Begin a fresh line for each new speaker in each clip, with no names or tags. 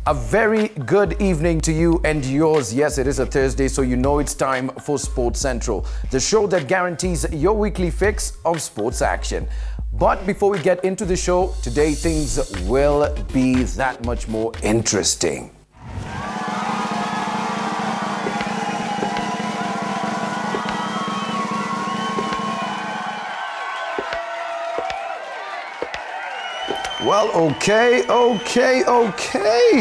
A very good evening to you and yours. Yes, it is a Thursday, so you know it's time for Sports Central, the show that guarantees your weekly fix of sports action. But before we get into the show, today things will be that much more interesting. Well, okay.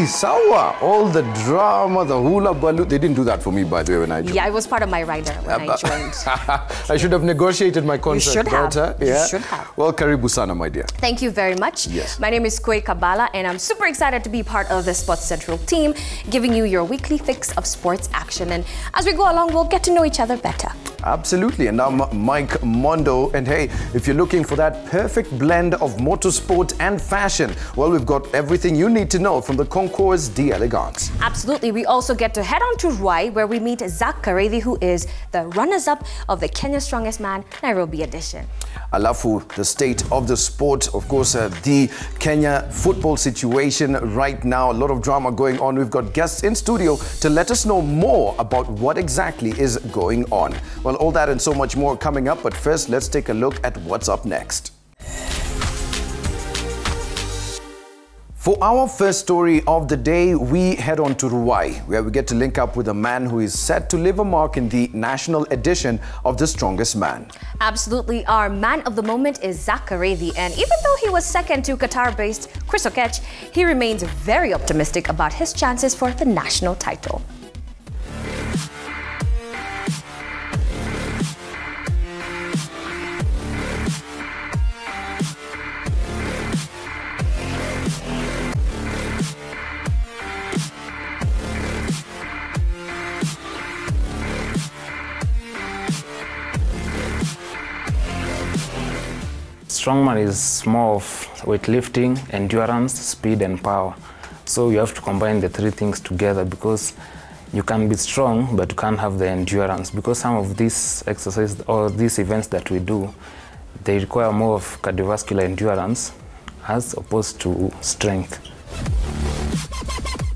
Sawa. All the drama, the hula baloo. They didn't do that for me, by the way, when I joined.
Yeah, it was part of my rider when I joined.
I should have negotiated my contract.
You should have.
Yeah?
You should have.
Well, karibu sana, my dear.
Thank you very much.
Yes.
My name is Koi Kabala, and I'm super excited to be part of the Sports Central team, giving you your weekly fix of sports action. And as we go along, we'll get to know each other better.
Absolutely. And I'm Mike Mondo. And hey, if you're looking for that perfect blend of motorsport and fashion, well, we've got everything you need to know from the Concours d'Elegance.
Absolutely. We also get to head on to Ruai, where we meet Zach Karevi, who is the runners-up of the Kenya Strongest Man Nairobi edition.
Alafu, the state of the sport, of course, the Kenya football situation right now, a lot of drama going on. We've got guests in studio to let us know more about what exactly is going on. Well, all that and so much more coming up, but first, let's take a look at what's up next. For our first story of the day, we head on to Ruai, where we get to link up with a man who is set to leave a mark in the national edition of The Strongest Man.
Absolutely. Our man of the moment is Zach Karevi, and even though he was second to Qatar-based Chris Okech, he remains very optimistic about his chances for the national title.
Strongman is more of weightlifting, endurance, speed and power. So you have to combine the three things together, because you can be strong but you can't have the endurance, because some of these exercises or these events that we do, they require more of cardiovascular endurance as opposed to strength.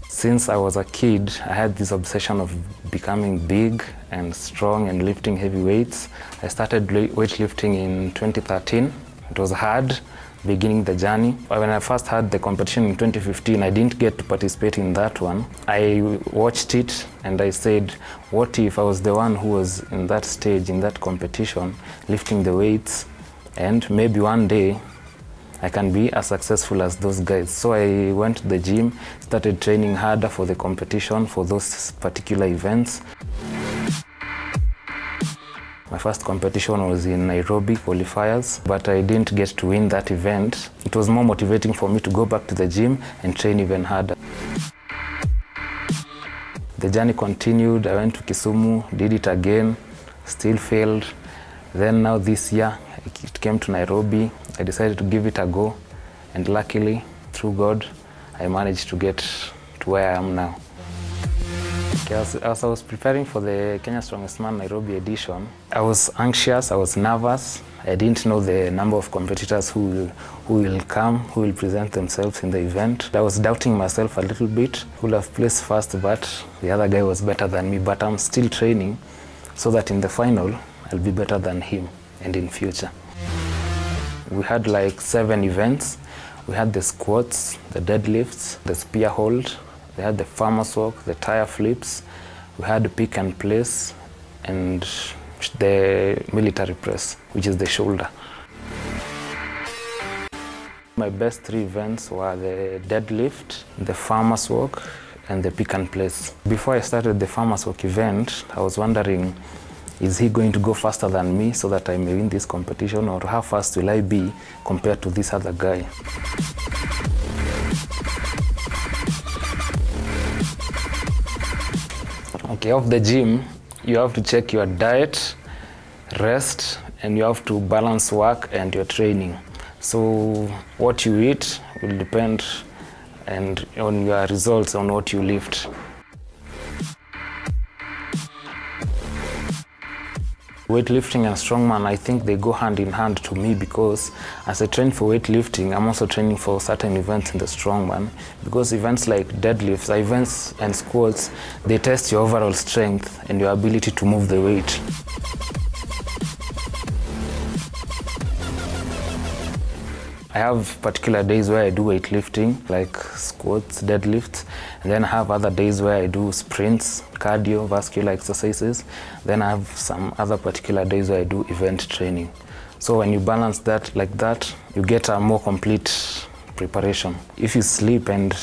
Since I was a kid, I had this obsession of becoming big and strong and lifting heavy weights. I started weightlifting in 2013. It was hard beginning the journey. When I first had the competition in 2015, I didn't get to participate in that one. I watched it and I said, what if I was the one who was in that stage, in that competition, lifting the weights, and maybe one day I can be as successful as those guys. So I went to the gym, started training harder for the competition, for those particular events. My first competition was in Nairobi qualifiers, but I didn't get to win that event. It was more motivating for me to go back to the gym and train even harder. The journey continued. I went to Kisumu, did it again, still failed. Then now this year, it came to Nairobi. I decided to give it a go, and luckily, through God, I managed to get to where I am now. As I was preparing for the Kenya Strongest Man Nairobi edition, I was anxious, I was nervous. I didn't know the number of competitors who will come, who will present themselves in the event. I was doubting myself a little bit. I would have placed first, but the other guy was better than me. But I'm still training so that in the final, I'll be better than him and in future. We had like 7 events. We had the squats, the deadlifts, the spear hold. We had the farmer's walk, the tire flips, we had the pick and place, and the military press, which is the shoulder. My best 3 events were the deadlift, the farmer's walk, and the pick and place. Before I started the farmer's walk event, I was wondering, is he going to go faster than me so that I may win this competition, or how fast will I be compared to this other guy? Okay, off the gym, you have to check your diet, rest, and you have to balance work and your training. So what you eat will depend on your results on what you lift. Weightlifting and strongman, I think they go hand in hand to me, because as I train for weightlifting, I'm also training for certain events in the strongman, because events like deadlifts, events and squats, they test your overall strength and your ability to move the weight. I have particular days where I do weightlifting, like squats, deadlifts, and then I have other days where I do sprints, cardiovascular exercises. Then I have some other particular days where I do event training. So when you balance that like that, you get a more complete preparation. If you sleep and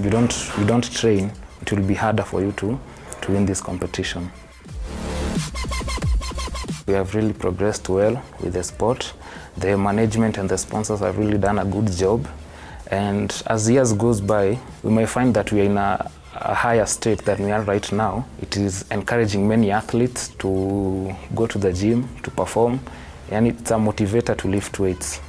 you don't train, it will be harder for you to win this competition. We have really progressed well with the sport. The management and the sponsors have really done a good job. And as years goes by, we may find that we are in a higher state than we are right now. It is encouraging many athletes to go to the gym, to perform, and it's a motivator to lift weights.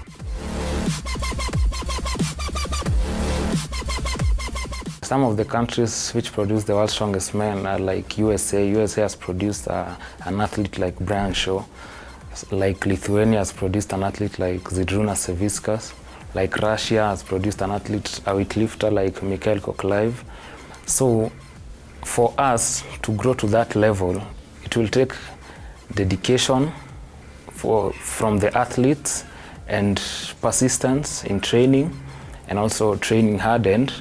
Some of the countries which produce the world's strongest men are like USA. USA has produced an athlete like Brian Shaw. Like Lithuania has produced an athlete like Zydrunas Savickas. Like Russia has produced an athlete, a weightlifter like Mikhail Koklaiv. So for us to grow to that level, it will take dedication from the athletes and persistence in training, and also training hard, and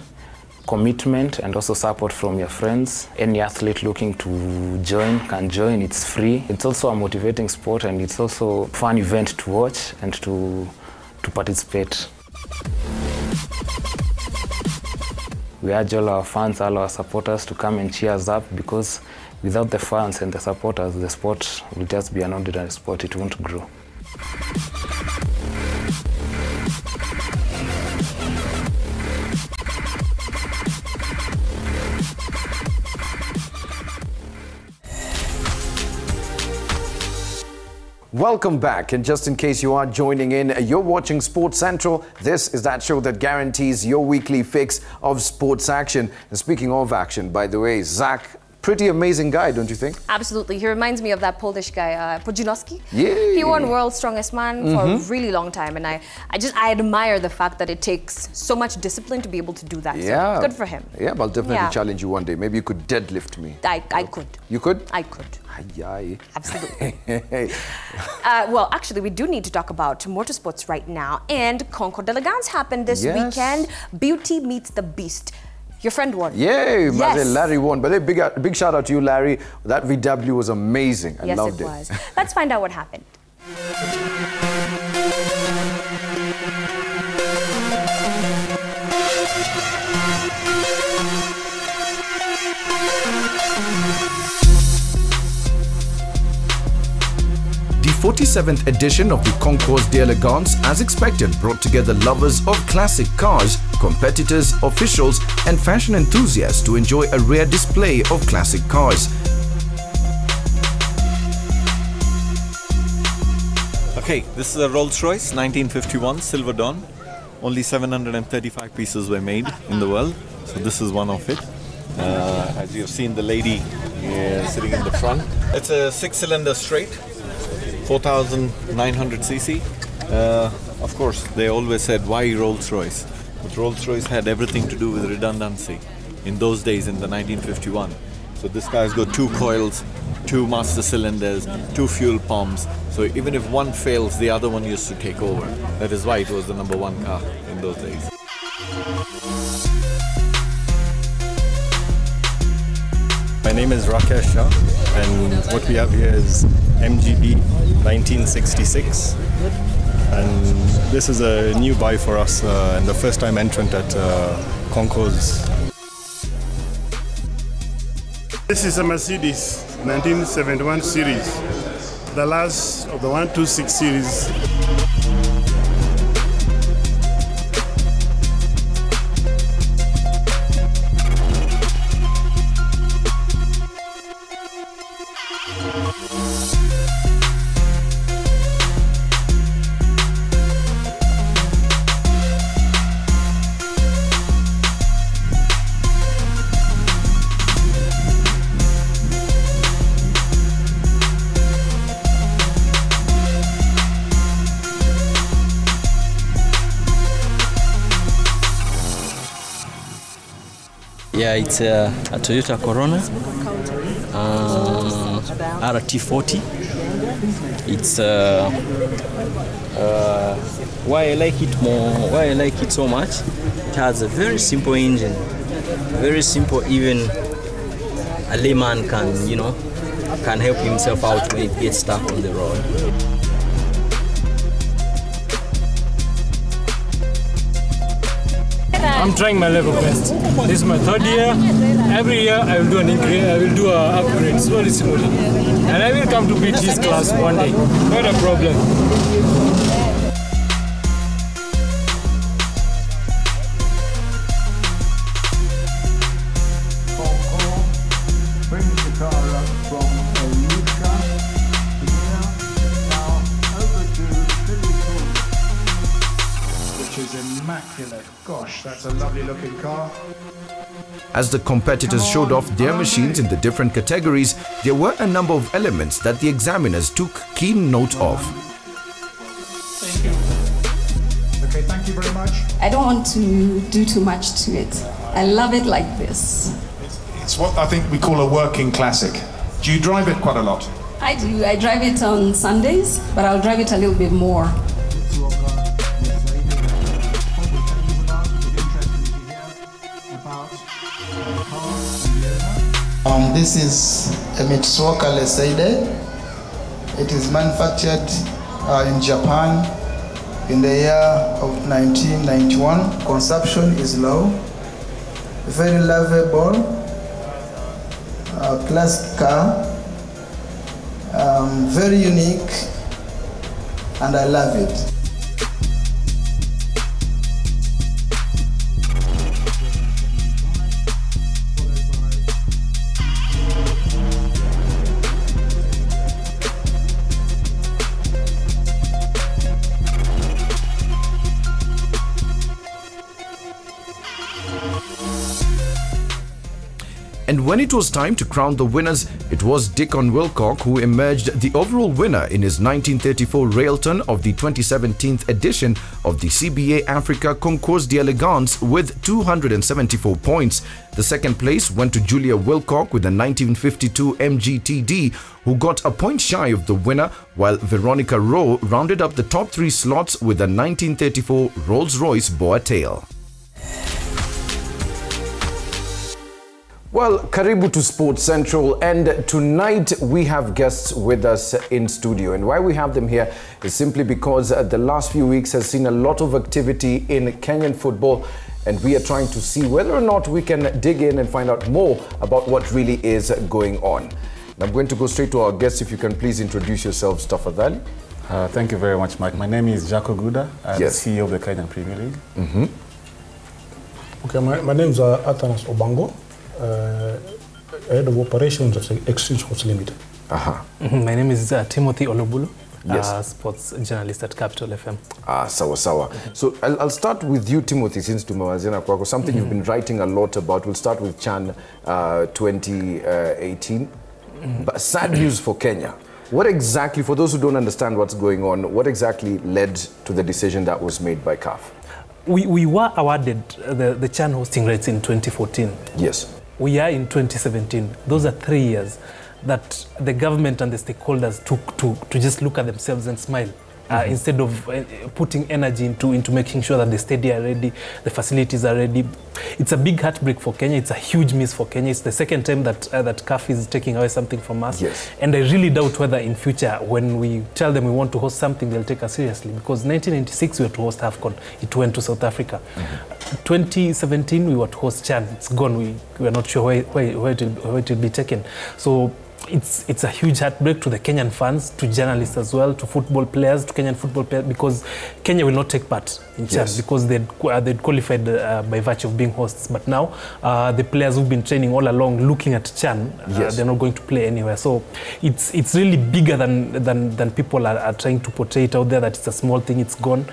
commitment, and also support from your friends. Any athlete looking to join can join. It's free. It's also a motivating sport, and it's also a fun event to watch and to participate. We urge all our fans, all our supporters to come and cheer us up, because without the fans and the supporters, the sport will just be an ordinary sport. It won't grow.
Welcome back, and just in case you are joining in, you're watching Sports Central. This is that show that guarantees your weekly fix of sports action. And speaking of action, by the way, Zach, pretty amazing guy, don't you think?
Absolutely. He reminds me of that Polish guy, Pudzianowski.
Yeah.
He won World's Strongest Man for a really long time, and I admire the fact that it takes so much discipline to be able to do that.
Yeah.
So good for him.
Yeah, but I'll definitely challenge you one day. Maybe you could deadlift me.
I could.
You could?
I could.
Aye.
Absolutely. Well, actually, we do need to talk about motorsports right now. And Concours d'Elegance happened this weekend. Beauty meets the Beast. Your friend won.
Yay!
Yes.
Larry won. But a big shout out to you, Larry. That VW was amazing. I loved it.
Yes, it was. Let's find out what happened.
The 47th edition of the Concours d'Elegance, as expected, brought together lovers of classic cars, competitors, officials, and fashion enthusiasts to enjoy a rare display of classic cars.
Okay, this is a Rolls-Royce 1951 Silver Dawn. Only 735 pieces were made in the world, so this is one of it. As you have seen, the lady sitting in the front. It's a 6-cylinder straight, 4,900 cc. Of course, they always said, why Rolls-Royce? But Rolls-Royce had everything to do with redundancy in those days, in the 1951. So this guy's got 2 coils, 2 master cylinders, 2 fuel pumps. So even if one fails, the other one used to take over. That is why it was the #1 car in those days.
My name is Rakesh Shah, and what we have here is MGB 1966, and this is a new buy for us and the first time entrant at Concours.
This is a Mercedes 1971 series, the last of the 126 series.
Yeah, it's a Toyota Corona, RT40. It's why I like it more. Why I like it so much? It has a very simple engine, very simple. Even a layman can help himself out when he gets stuck on the road.
I'm trying my level best. This is my 3rd year. Every year I will do an increase, I will do an upgrade slowly. And I will come to beat his class one day. Not a problem.
Immaculate. Gosh, that's a lovely looking car.
As the competitors showed off their machines in the different categories, there were a number of elements that the examiners took keen note of.
Thank you. Okay, thank you very much.
I don't want to do too much to it. I love it like this.
It's what I think we call a working classic. Do you drive it quite a lot?
I do. I drive it on Sundays, but I'll drive it a little bit more.
This is a Mitsuoka Leseide. It is manufactured in Japan in the year of 1991. Consumption is low, very lovable, classic car, very unique, and I love it.
And when it was time to crown the winners, it was Dickon Wilcock who emerged the overall winner in his 1934 Railton of the 2017 edition of the CBA Africa Concours d'Elegance with 274 points. The second place went to Julia Wilcock with the 1952 MGTD, who got a point shy of the winner, while Veronica Rowe rounded up the top 3 slots with the 1934 Rolls-Royce Boatail. Well, karibu to Sports Central, and tonight we have guests with us in studio, and why we have them here is simply because the last few weeks has seen a lot of activity in Kenyan football, and we are trying to see whether or not we can dig in and find out more about what really is going on. And I'm going to go straight to our guests. If you can please introduce yourselves, tafadhali.
Thank you very much, Mike. My name is Jaco Guda. I'm the CEO of the Kenyan Premier League.
Okay, my name is Atanas Obango. Head of operations of Extreme Sports Limited.
My name is Timothy Olobulu, sports journalist at Capital FM.
Sawa sawa. So I'll start with you, Timothy, since tumewazina kwako. Something you've been writing a lot about. We'll start with CHAN 2018. But sad news for Kenya. What exactly, for those who don't understand what's going on, what exactly led to the decision that was made by CAF?
We were awarded the CHAN hosting rights in 2014.
Yes.
We are in 2017. Those are 3 years that the government and the stakeholders took to just look at themselves and smile. Instead of putting energy into making sure that the stadium are ready, the facilities are ready. It's a big heartbreak for Kenya. It's a huge miss for Kenya. It's the second time that CAF is taking away something from us.
Yes.
And I really doubt whether in future, when we tell them we want to host something, they'll take us seriously. Because 1996 we were to host AFCON. It went to South Africa. 2017 we were to host CHAN. It's gone. We are not sure where it will be taken. So it's a huge heartbreak to the Kenyan fans, to journalists as well, to football players, to Kenyan football players, because Kenya will not take part in CHAN because they'd qualified by virtue of being hosts. But now the players who've been training all along looking at CHAN, they're not going to play anywhere. So it's really bigger than people are trying to portray it out there, that it's a small thing, it's gone.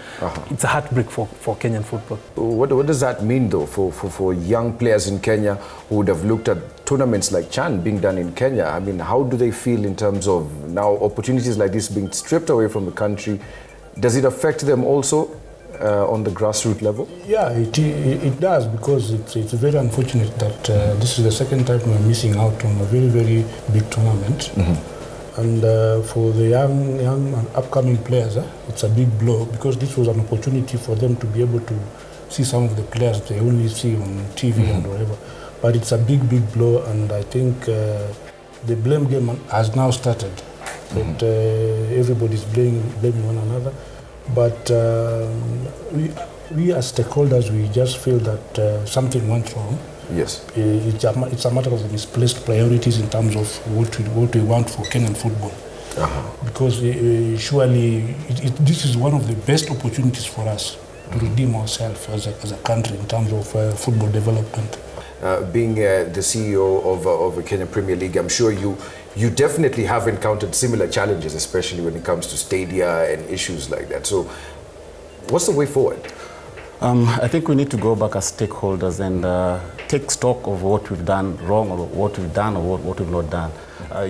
It's a heartbreak for Kenyan football.
What does that mean though for young players in Kenya who would have looked at tournaments like CHAN being done in Kenya? I mean, how do they feel in terms of now opportunities like this being stripped away from the country? Does it affect them also on the grassroots level?
Yeah, it does, because it's very unfortunate that this is the second time we're missing out on a very, very big tournament. And for the young and upcoming players, it's a big blow, because this was an opportunity for them to be able to see some of the players they only see on TV and whatever. But it's a big, big blow, and I think the blame game has now started. That everybody's blaming one another. But we as stakeholders, we just feel that something went wrong.
Yes.
It's a matter of misplaced priorities in terms of what we want for Kenyan football. Because surely this is one of the best opportunities for us to redeem ourselves as a country in terms of football development.
Being the CEO of the Kenya Premier League, I'm sure you definitely have encountered similar challenges, especially when it comes to stadia and issues like that. So what's the way forward?
I think we need to go back as stakeholders and take stock of what we've done wrong, or what we've done, or what we've not done.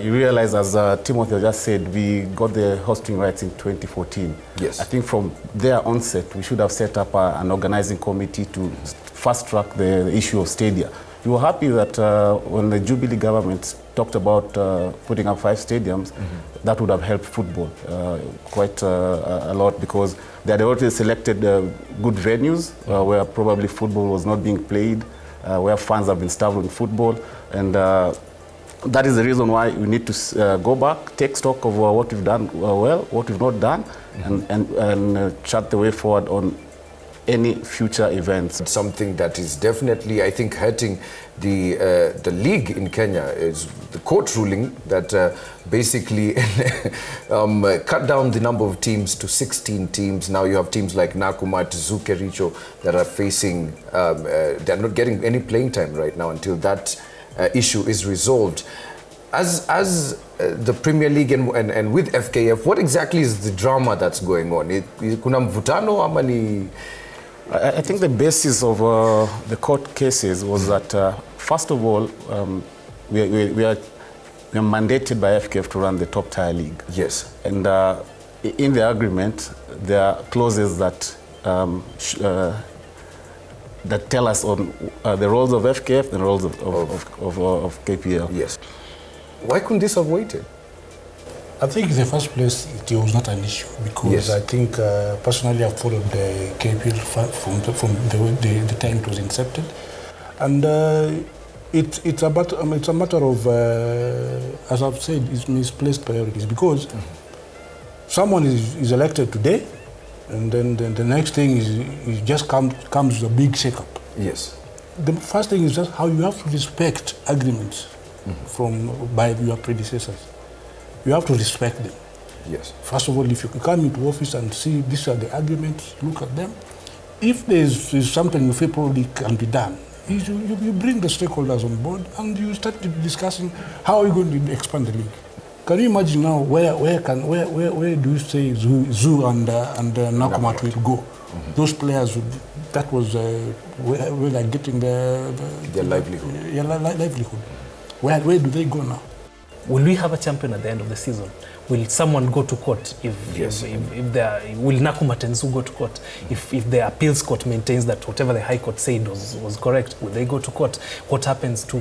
You realize, as Timothy just said, we got the hosting rights in 2014.
Yes.
I think from their onset, we should have set up an organizing committee to fast-track the issue of stadia. We were happy that when the Jubilee government talked about putting up 5 stadiums, that would have helped football quite a lot, because they had already selected good venues where probably football was not being played, where fans have been starved in football, and that is the reason why we need to go back, take stock of what we've done well, what we've not done, and chart the way forward on any future events.
Something that is definitely, I think, hurting the league in Kenya is the court ruling that basically cut down the number of teams to 16 teams. Now you have teams like Nakumatt, Zukericho that are facing, they're not getting any playing time right now until that issue is resolved. As the Premier League and with FKF, what exactly is the drama that's going on? Kuna mvutano ama ni...
I think the basis of the court cases was that, first of all, we are mandated by FKF to run the top tier league.
Yes.
And in the agreement, there are clauses that that tell us on the roles of FKF and the roles of KPL.
Yes. Why couldn't this have waited?
I think in the first place, it was not an issue, because I think personally I've followed the KPL from the time it was incepted. And it's a matter of, as I've said, it's misplaced priorities, because someone is elected today, and then the next thing is just comes a big shake-up.
Yes.
The first thing is just how you have to respect agreements by your predecessors. You have to respect them.
Yes.
First of all, if you come into office and see these are the agreements, look at them. If there's something you feel probably can be done, you bring the stakeholders on board and you start discussing how are you going to expand the league. Can you imagine now where do you say Zoo and Nakumatt will go? Those players, that was where they're getting their livelihood. Yeah, livelihood. Where do they go now?
Will we have a champion at the end of the season? Will someone go to court will Nakumatt and Zoo go to court? If the appeals court maintains that whatever the High Court said was correct, will they go to court? What happens to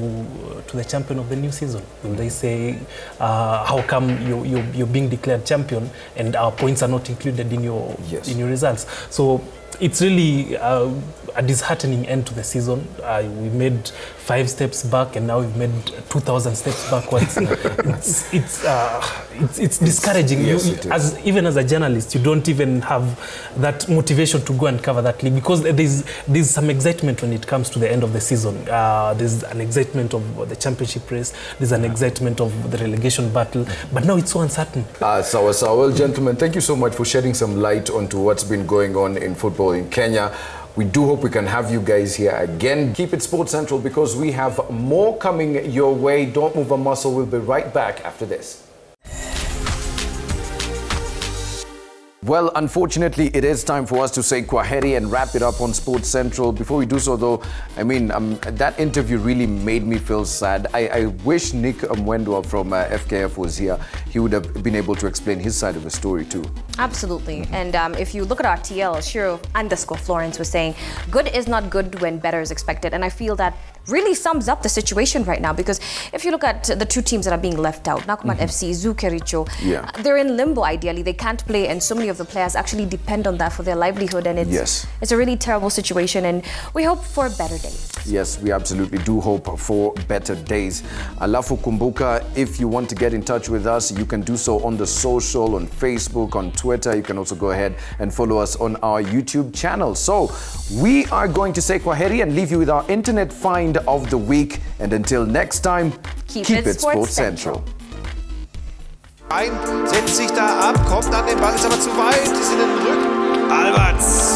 the champion of the new season? Will they say, how come you're being declared champion and our points are not included in your results? So it's really a disheartening end to the season. We made 5 steps back, and now we've made 2,000 steps backwards. It's discouraging. Even as a journalist, you don't even have that motivation to go and cover that league, because there's some excitement when it comes to the end of the season. There's an excitement of the championship race. There's an excitement of the relegation battle. But now it's so uncertain.
Well, gentlemen, thank you so much for shedding some light onto what's been going on in football in Kenya. We do hope we can have you guys here again. Keep it Sports Central, because we have more coming your way. Don't move a muscle. We'll be right back after this. Well, unfortunately, it is time for us to say kwaheri and wrap it up on Sports Central. Before we do so, though, I mean, that interview really made me feel sad. I wish Nick Mwendwa from FKF was here. He would have been able to explain his side of the story too.
Absolutely. And if you look at our TL, Shiro_Florence was saying, good is not good when better is expected. And I feel that really sums up the situation right now, because if you look at the two teams that are being left out, Nakumatt FC, Zukericho, they're in limbo ideally. They can't play, and so many of the players actually depend on that for their livelihood, and it's a really terrible situation, and we hope for better days.
Yes, we absolutely do hope for better days. Alafu kumbuka, if you want to get in touch with us, you can do so on the social, on Facebook, on Twitter. You can also go ahead and follow us on our YouTube channel. So we are going to say kwaheri and leave you with our internet find of the week. And until next time, keep it Sports Central.
Setzt sich da ab, kommt an den Ball, ist aber zu weit, ist in den Rücken. Alberts